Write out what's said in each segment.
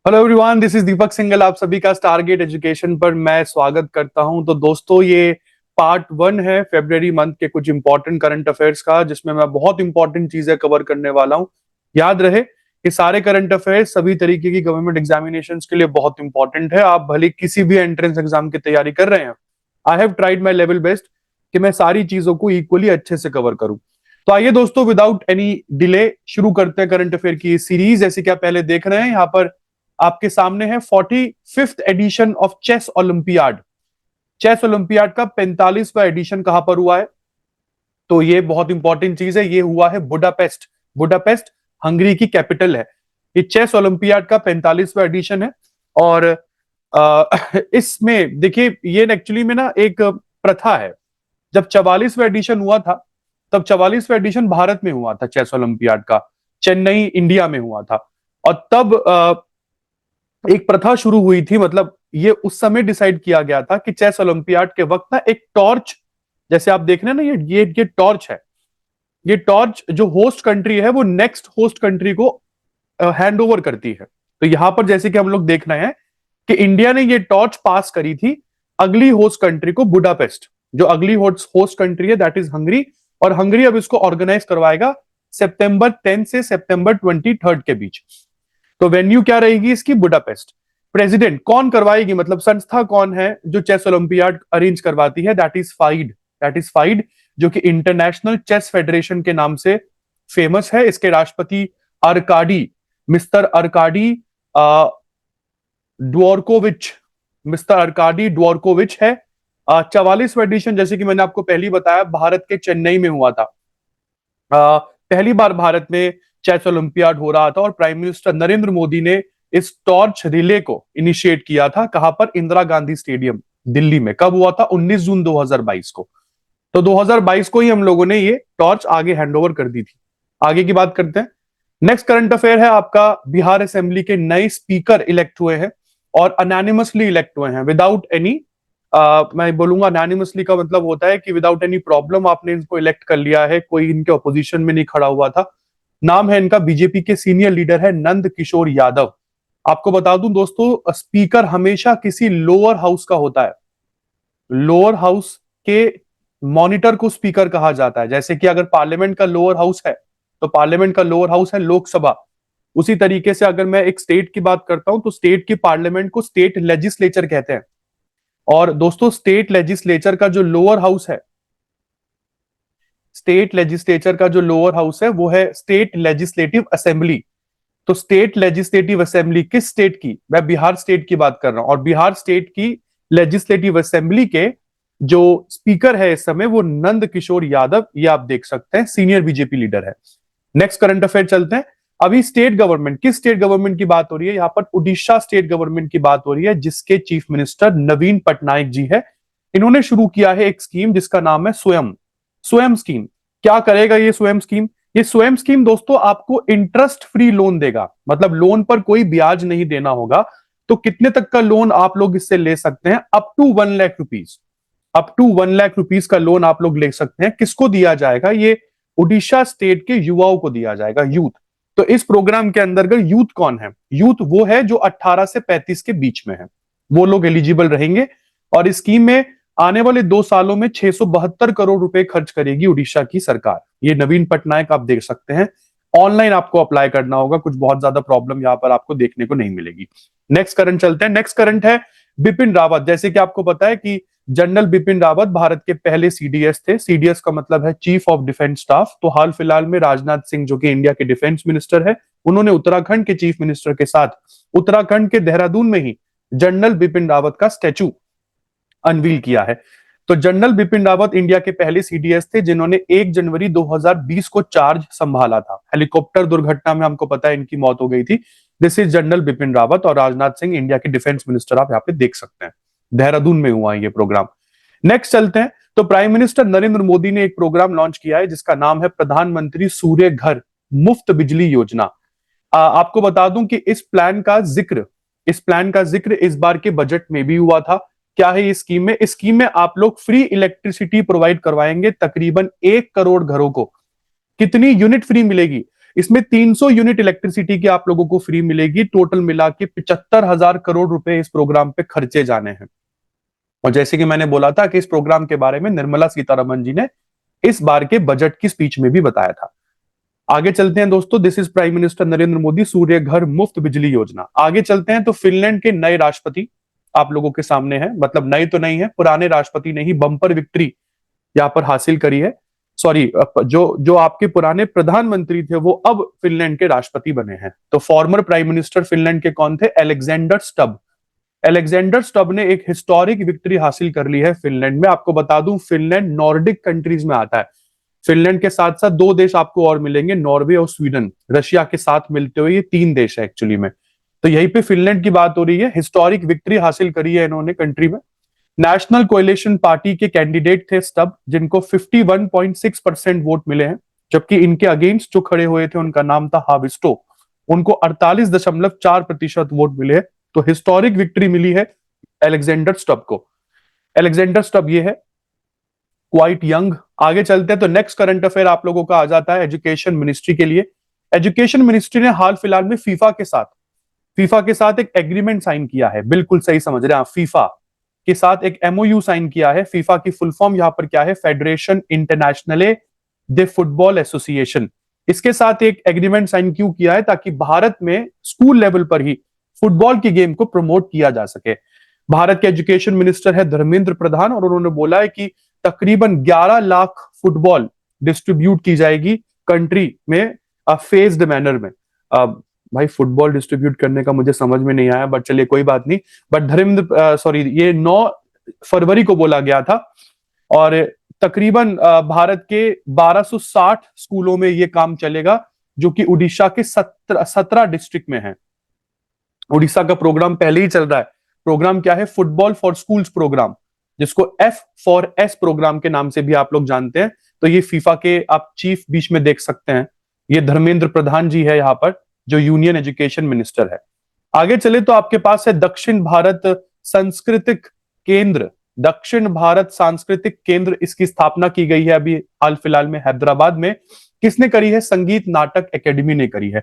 Hello everyone, this is Deepak single. आप सभी का स्टारगेट एजुकेशन पर मैं स्वागत करता हूं। तो दोस्तों, ये पार्ट 1 है फरवरी मंथ के कुछ इंपॉर्टेंट करंट अफेयर्स का, जिसमें मैं बहुत इंपॉर्टेंट चीजें कवर करने वाला हूं। याद रहे कि सारे करंट अफेयर्स सभी तरीके की गवर्नमेंट एग्जामिनेशन के लिए बहुत इंपॉर्टेंट है। आप भले किसी भी एंट्रेंस एग्जाम की तैयारी कर रहे हैं, I have tried my level best कि मैं सारी चीजों को इक्वली अच्छे से कवर करूं। तो आइए दोस्तों, विदाउट एनी डिले शुरू करते हैं करंट अफेयर की सीरीज। जैसे कि आप पहले देख रहे हैं, यहाँ पर आपके सामने है 45th edition of chess olympiad. Chess olympiad का 45वां एडिशन कहां पर हुआ है? तो ये बहुत इंपॉर्टेंट चीज है। ये हुआ है बुडापेस्ट। बुडापेस्ट हंगरी की कैपिटल है। ये चेस ओलंपियाड का 45वां एडिशन है। और इसमें देखिए, ये एक्चुअली में ना एक प्रथा है। जब 44वां एडिशन हुआ था, तब 44वां एडिशन भारत में हुआ था चेस ओलंपियाड का। चेन्नई इंडिया में हुआ था। और तब एक प्रथा शुरू हुई थी। मतलब ये उस समय डिसाइड किया गया था कि चेस ओलंपियाड के वक्त ना एक टॉर्च, जैसे आप देख रहे हैं ना, ये टॉर्च है। ये टॉर्च जो होस्ट कंट्री है, वो नेक्स्ट होस्ट कंट्री को हैंड ओवर करती है। तो यहां पर जैसे कि हम लोग देख रहे हैं कि इंडिया ने ये टॉर्च पास करी थी अगली होस्ट कंट्री को, बुडापेस्ट। जो अगली होस्ट कंट्री है दैट इज हंगरी। और हंगरी अब इसको ऑर्गेनाइज करवाएगा सितंबर 10 से सितंबर 23 के बीच। तो वेन्यू क्या रहेगी इसकी? बुडापेस्ट। प्रेसिडेंट कौन करवाएगी, मतलब संस्था कौन है जो चेस ओलंपियाड अरेंज करवाती है? That is FIDE. That is FIDE, जो कि इंटरनेशनल चेस फेडरेशन के नाम से फेमस है। इसके राष्ट्रपति अर्काडी, मिस्टर अर्काडी ड्वोरकोविच, मिस्टर अर्काडी ड्वोरकोविच है। 44वां एडिशन, जैसे कि मैंने आपको पहले ही बताया, भारत के चेन्नई में हुआ था। पहली बार भारत में चेस ओलंपियाड हो रहा था और प्राइम मिनिस्टर नरेंद्र मोदी ने इस टॉर्च रिले को इनिशिएट किया था। कहां पर? इंदिरा गांधी स्टेडियम, दिल्ली में। कब हुआ था? 19 जून 2022 को। तो 2022 को ही हम लोगों ने ये टॉर्च आगे हैंडओवर कर दी थी। आगे की बात करते हैं। नेक्स्ट करंट अफेयर है आपका, बिहार असेंबली के नए स्पीकर इलेक्ट हुए हैं और अनैनिमसली इलेक्ट हुए हैं, विदाउट एनी मैं बोलूंगा अनैनिमसली का मतलब होता है कि विदाउट एनी प्रॉब्लम आपने इनको इलेक्ट कर लिया है, कोई इनके ऑपोजिशन में नहीं खड़ा हुआ था। नाम है इनका, बीजेपी के सीनियर लीडर है नंद किशोर यादव। आपको बता दूं दोस्तों, स्पीकर हमेशा किसी लोअर हाउस का होता है। लोअर हाउस के मॉनिटर को स्पीकर कहा जाता है। जैसे कि अगर पार्लियामेंट का लोअर हाउस है, तो पार्लियामेंट का लोअर हाउस है लोकसभा। उसी तरीके से अगर मैं एक स्टेट की बात करता हूं, तो स्टेट की पार्लियामेंट को स्टेट लेजिस्लेचर कहते हैं। और दोस्तों, स्टेट लेजिस्लेचर का जो लोअर हाउस है, स्टेट लेजिस्लेचर का जो लोअर हाउस है, वो है स्टेट लेजिस्लेटिव असेंबली। तो स्टेट लेजिस्लेटिव असेंबली किस स्टेट की? मैं बिहार स्टेट की बात कर रहा हूं। और बिहार स्टेट की लेजिस्लेटिव असेंबली के जो स्पीकर है इस समय, वो नंद किशोर यादव, ये आप देख सकते हैं, सीनियर बीजेपी लीडर है। नेक्स्ट करंट अफेयर चलते हैं। अभी स्टेट गवर्नमेंट, किस स्टेट गवर्नमेंट की बात हो रही है? यहां पर उड़ीसा स्टेट गवर्नमेंट की बात हो रही है, जिसके चीफ मिनिस्टर नवीन पटनायक जी है। इन्होंने शुरू किया है एक स्कीम जिसका नाम है स्वयं। स्वयं स्कीम क्या करेगा ये स्वयं स्कीम? ये स्वयं स्कीम दोस्तों आपको इंटरेस्ट फ्री लोन देगा। मतलब लोन पर कोई ब्याज नहीं देना होगा। तो कितने तक का लोन आप लोग इससे ले सकते हैं? Up to 1 lakh rupees. Up to 1 lakh rupees का लोन आप लोग ले सकते हैं। किसको दिया जाएगा? ये उड़ीसा स्टेट के युवाओं को दिया जाएगा, यूथ। तो इस प्रोग्राम के अंतर्गत यूथ कौन है? यूथ वो है जो 18 से 35 के बीच में है, वो लोग एलिजिबल रहेंगे। और इस स्कीम में आने वाले 2 सालों में 672 करोड़ रुपए खर्च करेगी उड़ीसा की सरकार। ये नवीन पटनायक आप देख सकते हैं। ऑनलाइन आपको अप्लाई करना होगा, कुछ बहुत ज्यादा प्रॉब्लम यहां पर आपको देखने को नहीं मिलेगी। नेक्स्ट करंट चलते हैं। नेक्स्ट करंट है बिपिन रावत। जैसे कि आपको पता है कि जनरल बिपिन रावत भारत के पहले सीडीएस थे। सीडीएस का मतलब है चीफ ऑफ डिफेंस स्टाफ। तो हाल फिलहाल में राजनाथ सिंह, जो कि इंडिया के डिफेंस मिनिस्टर है, उन्होंने उत्तराखंड के चीफ मिनिस्टर के साथ उत्तराखंड के देहरादून में ही जनरल बिपिन रावत का स्टैचू अनवील किया है। तो जनरल बिपिन रावत इंडिया के पहले सीडीएस थे जिन्होंने 1 जनवरी 2020 को चार्ज संभाला था। हेलीकॉप्टर दुर्घटना में हमको पता है इनकी मौत हो गई थी। This is general Bipin Rawat और राजनाथ सिंह, इंडिया के डिफेंस मिनिस्टर, आप यहाँ पे देख सकते हैं। देहरादून में हुआ है ये प्रोग्राम। नेक्स्ट चलते हैं। तो प्राइम मिनिस्टर नरेंद्र मोदी ने एक प्रोग्राम लॉन्च किया है जिसका नाम है प्रधानमंत्री सूर्य घर मुफ्त बिजली योजना। आपको बता दूं कि इस प्लान का जिक्र इस बार के बजट में भी हुआ था। क्या है इस स्कीम में? इस स्कीम में आप लोग फ्री इलेक्ट्रिसिटी प्रोवाइड करवाएंगे तकरीबन 1 करोड़ घरों को। कितनी यूनिट फ्री मिलेगी? इसमें 300 यूनिट इलेक्ट्रिसिटी की आप लोगों को फ्री मिलेगी। टोटल मिला के 75,000 करोड़ रुपए इस प्रोग्राम पे खर्चे जाने हैं। और जैसे कि मैंने बोला था कि इस प्रोग्राम के बारे में निर्मला सीतारमण जी ने इस बार के बजट की स्पीच में भी बताया था। आगे चलते हैं दोस्तों, this is prime minister Narendra Modi, Surya Ghar Muft बिजली योजना। आगे चलते हैं तो फिनलैंड के नए राष्ट्रपति आप लोगों के सामने है, मतलब नए तो नहीं है, पुराने राष्ट्रपति ने ही बम्पर विक्ट्री यहाँ पर हासिल करी है। सॉरी, जो जो आपके पुराने प्रधानमंत्री थे वो अब फिनलैंड के राष्ट्रपति बने हैं। तो फॉर्मर प्राइम मिनिस्टर फिनलैंड के कौन थे? Alexander Stubb. अलेक्जेंडर स्टब ने एक हिस्टोरिक विक्ट्री हासिल कर ली है फिनलैंड में। आपको बता दूं, फिनलैंड नॉर्डिक कंट्रीज में आता है। फिनलैंड के साथ साथ दो देश आपको और मिलेंगे, नॉर्वे और स्वीडन। रशिया के साथ मिलते हुए ये तीन देश है एक्चुअली में। तो यहीं पे फिनलैंड की बात हो रही है। हिस्टोरिक विक्ट्री हासिल करी है इन्होंने कंट्री में। नेशनल कोएलिशन पार्टी के कैंडिडेट थे स्टब, जिनको 51.6% वोट मिले हैं, जबकि इनके अगेंस्ट जो खड़े हुए थे उनका नाम था हाविस्टो, उनको 48.4% वोट मिले हैं। तो हिस्टोरिक विक्ट्री मिली है अलेक्जेंडर स्टब को। अलेक्जेंडर स्टब ये है, क्वाइट यंग। आगे चलते हैं तो नेक्स्ट करंट अफेयर आप लोगों का आ जाता है एजुकेशन मिनिस्ट्री के लिए। एजुकेशन मिनिस्ट्री ने हाल फिलहाल में फीफा के साथ एक एग्रीमेंट साइन किया है। बिल्कुल सही समझ रहे हैं आप, फीफा के साथ एक एमओयू साइन किया है। फीफा की फुल फॉर्म यहां पर क्या है? फेडरेशन इंटरनेशनले दे फुटबॉल एसोसिएशन। इसके साथ एक एग्रीमेंट साइन क्यों किया है? ताकि भारत में स्कूल लेवल पर ही फुटबॉल की गेम को प्रमोट किया जा सके। भारत के एजुकेशन मिनिस्टर है धर्मेंद्र प्रधान, और उन्होंने बोला है कि तकरीबन 11 लाख फुटबॉल डिस्ट्रीब्यूट की जाएगी कंट्री में फेज्ड मैनर में। भाई फुटबॉल डिस्ट्रीब्यूट करने का मुझे समझ में नहीं आया, बट चलिए कोई बात नहीं। बट धर्मेंद्र सॉरी, ये 9 फरवरी को बोला गया था, और तकरीबन भारत के 1260 स्कूलों में ये काम चलेगा, जो कि उड़ीसा के 17 डिस्ट्रिक्ट में है। उड़ीसा का प्रोग्राम पहले ही चल रहा है। प्रोग्राम क्या है? फुटबॉल फॉर स्कूल्स प्रोग्राम, जिसको F4S प्रोग्राम के नाम से भी आप लोग जानते हैं। तो ये फीफा के आप चीफ बीच में देख सकते हैं, ये धर्मेंद्र प्रधान जी है यहाँ पर, जो यूनियन एजुकेशन मिनिस्टर है। आगे चले तो आपके पास है दक्षिण भारत सांस्कृतिक केंद्र। दक्षिण भारत सांस्कृतिक केंद्र, इसकी स्थापना की गई है अभी हाल फिलहाल में हैदराबाद में। किसने करी है? संगीत नाटक एकेडमी ने करी है।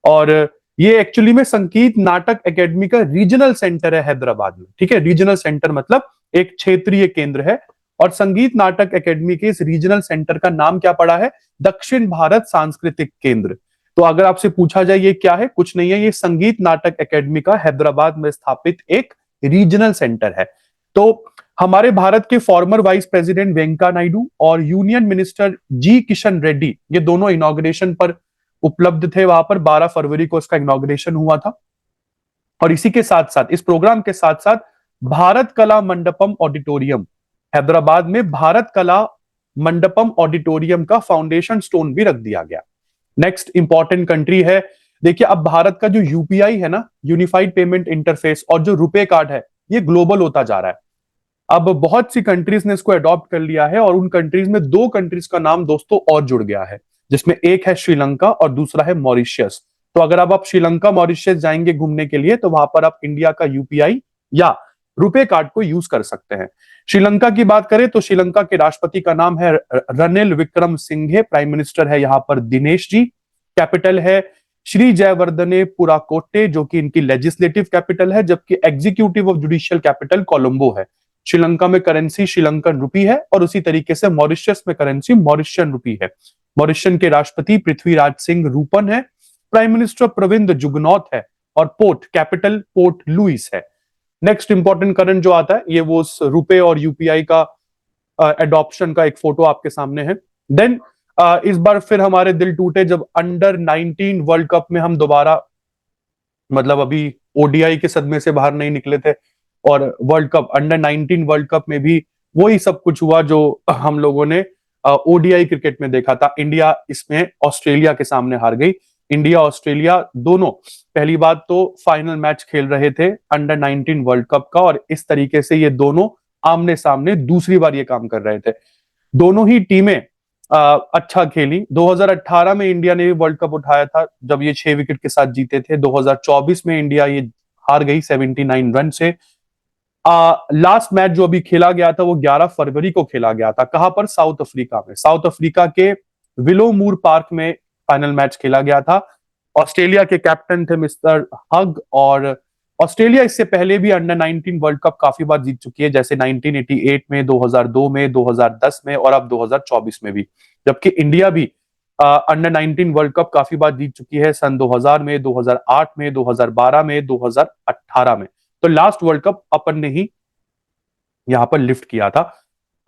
और ये एक्चुअली में संगीत नाटक एकेडमी का रीजनल सेंटर है हैदराबाद में। ठीक है, रीजनल सेंटर मतलब एक क्षेत्रीय केंद्र है। और संगीत नाटक एकेडमी के इस रीजनल सेंटर का नाम क्या पड़ा है? दक्षिण भारत सांस्कृतिक केंद्र। तो अगर आपसे पूछा जाए ये क्या है, कुछ नहीं है, ये संगीत नाटक एकेडमी का हैदराबाद में स्थापित एक रीजनल सेंटर है। तो हमारे भारत के farmer vice president Venkaiah Naidu और यूनियन मिनिस्टर जी किशन रेड्डी, ये दोनों इनॉग्रेशन पर उपलब्ध थे वहां पर। 12 फरवरी को इसका इनॉग्रेशन हुआ था। और इसी के साथ साथ, इस प्रोग्राम के साथ साथ, भारत कला मंडपम ऑडिटोरियम, हैदराबाद में भारत कला मंडपम ऑडिटोरियम का फाउंडेशन स्टोन भी रख दिया गया। नेक्स्ट इंपॉर्टेंट कंट्री है, देखिए अब भारत का जो यूपीआई है ना, यूनिफाइड पेमेंट इंटरफेस, और जो रुपे कार्ड है, ये ग्लोबल होता जा रहा है। अब बहुत सी कंट्रीज ने इसको अडॉप्ट कर लिया है, और उन कंट्रीज में 2 कंट्रीज का नाम दोस्तों और जुड़ गया है, जिसमें एक है श्रीलंका और दूसरा है मॉरिशियस। तो अगर आप श्रीलंका मॉरिशियस जाएंगे घूमने के लिए, तो वहां पर आप इंडिया का यूपीआई या रुपे कार्ड को यूज कर सकते हैं। श्रीलंका की बात करें तो श्रीलंका के राष्ट्रपति का नाम है रनिल विक्रमसिंघे, प्राइम मिनिस्टर है यहाँ पर दिनेश जी, कैपिटल है श्री जयवर्धने पुराकोटे, जो कि इनकी लेजिस्लेटिव कैपिटल है, जबकि एग्जीक्यूटिव और जुडिशियल कैपिटल कोलंबो है। श्रीलंका में करेंसी श्रीलंकन रुपी है, और उसी तरीके से मॉरिशस में करेंसी मॉरिशियन रुपी है। मॉरिशियन के राष्ट्रपति पृथ्वीराज सिंह रूपन है, प्राइम मिनिस्टर प्रविंद जुगनौथ है, और पोर्ट कैपिटल पोर्ट लुइस है। नेक्स्ट इंपॉर्टेंट करंट जो आता है, ये वो रुपए और यूपीआई का एडॉप्शन का एक फोटो आपके सामने है। देन इस बार फिर हमारे दिल टूटे जब अंडर 19 वर्ल्ड कप में हम दोबारा, मतलब अभी ओडीआई के सदमे से बाहर नहीं निकले थे, और world cup under 19 world cup में भी वही सब कुछ हुआ जो हम लोगों ने ओडीआई क्रिकेट में देखा था। इंडिया इसमें ऑस्ट्रेलिया के सामने हार गई। इंडिया ऑस्ट्रेलिया दोनों पहली बात तो फाइनल मैच खेल रहे थे अंडर 19 वर्ल्ड कप का, और इस तरीके से ये दोनों आमने सामने दूसरी बार ये काम कर रहे थे। दोनों ही टीमें अच्छा खेली। 2018 में इंडिया ने भी वर्ल्ड कप उठाया था, जब ये 6 विकेट के साथ जीते थे। 2024 में इंडिया ये हार गई 79 रन से। लास्ट मैच जो अभी खेला गया था वो 11 फरवरी को खेला गया था। कहां पर? साउथ अफ्रीका में। साउथ अफ्रीका के विलो मूर पार्क में फाइनल मैच खेला गया था। ऑस्ट्रेलिया के कैप्टन थे मिस्टर हग, और ऑस्ट्रेलिया इससे पहले भी अंडर 19 वर्ल्ड कप काफी बार जीत चुकी है, जैसे 1988 में, 2002 में, 2010 में और अब 2024 में भी। जबकि इंडिया भी अंडर 19 वर्ल्ड कप काफी बार जीत चुकी है, सन 2000 में, 2008 में, 2012 में, 2018 में। तो लास्ट वर्ल्ड कप अपन ने ही यहां पर लिफ्ट किया था।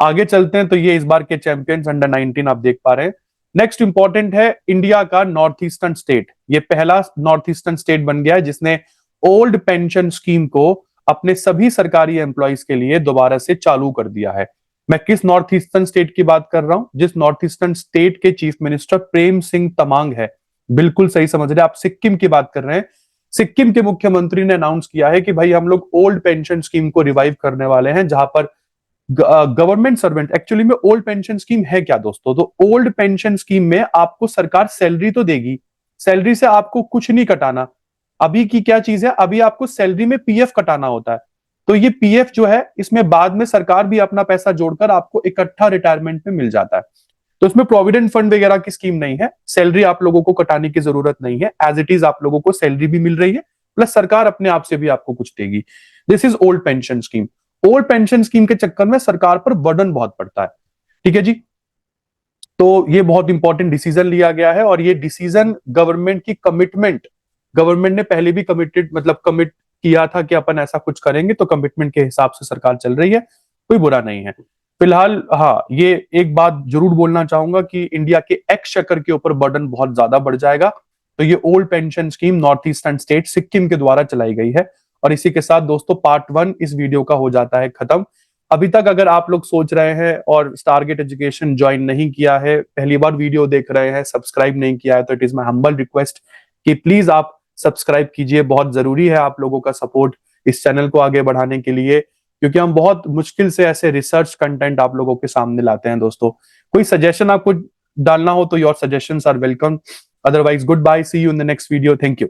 आगे चलते हैं, तो ये इस बार के चैंपियंस अंडर 19 आप देख पा रहे हैं। नेक्स्ट इंपॉर्टेंट है इंडिया का नॉर्थ ईस्टर्न स्टेट। ये पहला नॉर्थ ईस्टर्न स्टेट बन गया है जिसने ओल्ड पेंशन स्कीम को अपने सभी सरकारी एम्प्लॉइज के लिए दोबारा से चालू कर दिया है। मैं किस नॉर्थ ईस्टर्न स्टेट की बात कर रहा हूं? जिस नॉर्थ ईस्टर्न स्टेट के चीफ मिनिस्टर प्रेम सिंह तमांग है। बिल्कुल सही समझ रहे हैं आप, सिक्किम की बात कर रहे हैं। सिक्किम के मुख्यमंत्री ने अनाउंस किया है कि भाई हम लोग ओल्ड पेंशन स्कीम को रिवाइव करने वाले हैं, जहां पर गवर्नमेंट सर्वेंट, एक्चुअली में ओल्ड पेंशन स्कीम है क्या दोस्तों? तो ओल्ड पेंशन स्कीम में आपको सरकार सैलरी तो देगी, सैलरी से आपको कुछ नहीं कटाना। अभी की क्या चीज है, अभी आपको सैलरी में पीएफ कटाना होता है। तो ये पीएफ जो है, इसमें बाद में सरकार भी अपना पैसा जोड़कर आपको इकट्ठा रिटायरमेंट में मिल जाता है। तो इसमें प्रोविडेंट फंड वगैरह की स्कीम नहीं है, सैलरी आप लोगों को कटाने की जरूरत नहीं है, एज इट इज आप लोगों को सैलरी भी मिल रही है, प्लस सरकार अपने आप से भी आपको कुछ देगी। This is old pension scheme. Old pension scheme के चक्कर में सरकार पर बर्डन बहुत पड़ता है। ठीक है जी, तो ये बहुत इंपॉर्टेंट डिसीजन लिया गया है, और ये डिसीजन गवर्नमेंट की कमिटमेंट, गवर्नमेंट ने पहले भी कमिट किया था कि अपन ऐसा कुछ करेंगे, तो कमिटमेंट के हिसाब से सरकार चल रही है, कोई बुरा नहीं है फिलहाल। हाँ, ये एक बात जरूर बोलना चाहूंगा कि इंडिया के एक्सचेकर के ऊपर बर्डन बहुत ज्यादा बढ़ जाएगा। तो ये old pension scheme north eastern state Sikkim के द्वारा चलाई गई है। और इसी के साथ दोस्तों पार्ट 1 इस वीडियो का हो जाता है खत्म। अभी तक अगर आप लोग सोच रहे हैं और स्टारगेट एजुकेशन ज्वाइन नहीं किया है, पहली बार वीडियो देख रहे हैं, सब्सक्राइब नहीं किया है, तो it is my humble request कि प्लीज आप सब्सक्राइब कीजिए। बहुत जरूरी है आप लोगों का सपोर्ट इस चैनल को आगे बढ़ाने के लिए, क्योंकि हम बहुत मुश्किल से ऐसे रिसर्च कंटेंट आप लोगों के सामने लाते हैं दोस्तों। कोई सजेशन आपको डालना हो तो your suggestions are welcome. Otherwise goodbye, see you in the next video, thank you.